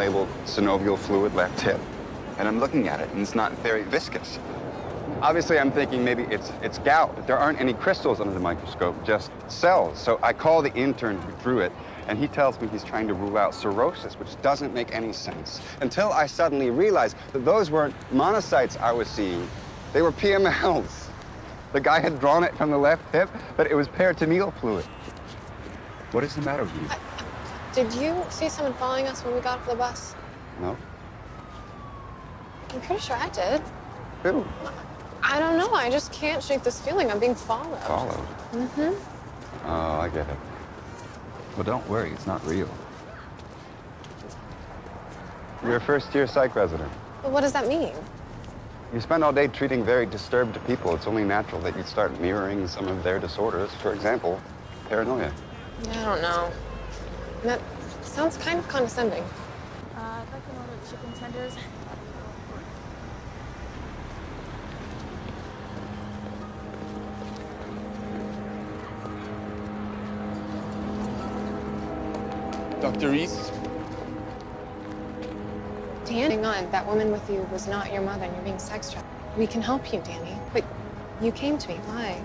labeled synovial fluid left hip. And I'm looking at it, and it's not very viscous. Obviously, I'm thinking maybe it's gout, but there aren't any crystals under the microscope, just cells. So I call the intern who drew it, and he tells me he's trying to rule out cirrhosis, which doesn't make any sense. Until I suddenly realized that those weren't monocytes I was seeing, they were PMLs. The guy had drawn it from the left hip, but it was peritoneal fluid. What is the matter with you? Did you see someone following us when we got off the bus? No? I'm pretty sure I did. Who? I don't know. I just can't shake this feeling. I'm being followed. Followed? Mm-hmm. Oh, I get it. Well, don't worry. It's not real. You're a first-year psych resident. Well, what does that mean? You spend all day treating very disturbed people. It's only natural that you'd start mirroring some of their disorders. For example, paranoia. Yeah, I don't know. That sounds kind of condescending. I'd like an order of chicken tenders. Dr. Reese? Danny, hang on. That woman with you was not your mother, and you're being sex trafficked. We can help you, Danny. But you came to me. Why?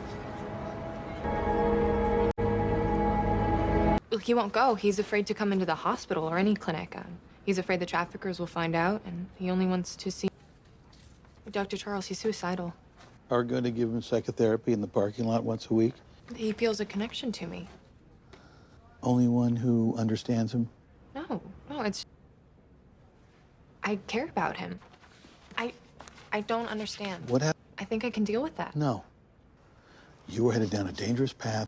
Well, he won't go. He's afraid to come into the hospital or any clinic. He's afraid the traffickers will find out, and he only wants to see Dr. Charles. He's suicidal. Are going to give him psychotherapy in the parking lot once a week? He feels a connection to me. Only one who understands him? No, it's... I care about him. I don't understand. What happened? I think I can deal with that. No. You were headed down a dangerous path.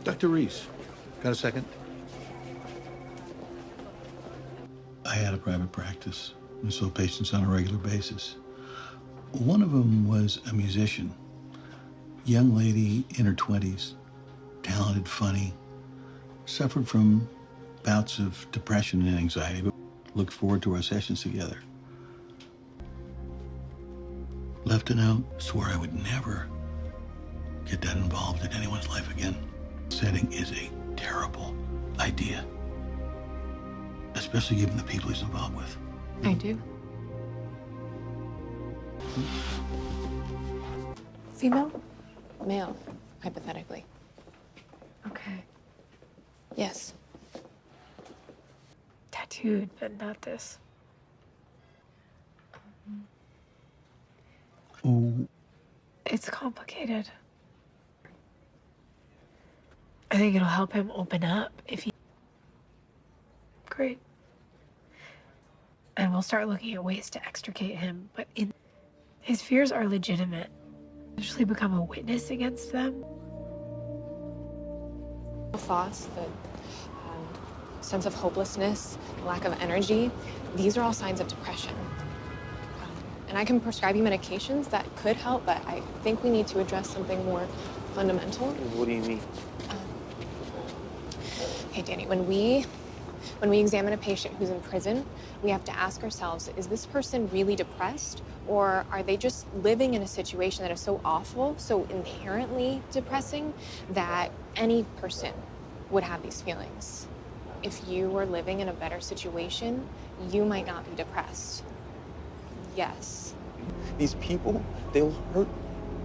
Dr. Reese, got a second? I had a private practice and saw patients on a regular basis. One of them was a musician. Young lady in her 20s, talented, funny, suffered from bouts of depression and anxiety, but looked forward to our sessions together. Left a note, swore I would never get that involved in anyone's life again. Setting is a terrible idea, especially given the people he's involved with. I do. Female? Male, hypothetically. Okay. Yes. Tattooed, but not this. Oh, It's complicated. I think it'll help him open up if he... Great. And we'll start looking at ways to extricate him, but his fears are legitimate. Actually become a witness against them. Thoughts, the sense of hopelessness, lack of energy, these are all signs of depression. And I can prescribe you medications that could help, but I think we need to address something more fundamental. What do you mean? Okay, Danny, when we examine a patient who's in prison, we have to ask ourselves, is this person really depressed? Or are they just living in a situation that is so awful, so inherently depressing, that any person would have these feelings? If you were living in a better situation, you might not be depressed. Yes. These people, they'll hurt.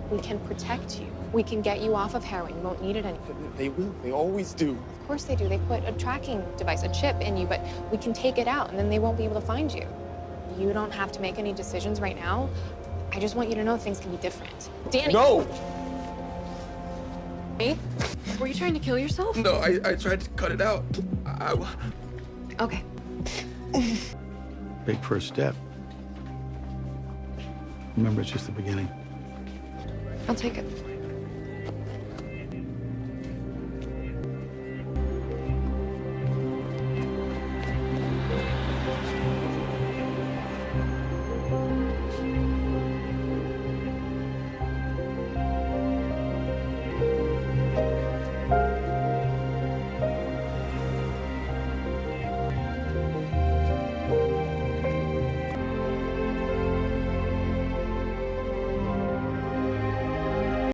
We can protect you. We can get you off of heroin. You won't need it anymore. They will. They always do. Of course they do. They put a tracking device, a chip in you, but we can take it out and then they won't be able to find you. You don't have to make any decisions right now. I just want you to know things can be different. Danny! No! Hey, were you trying to kill yourself? No, I tried to cut it out. Okay. big first step. Remember, it's just the beginning. I'll take it.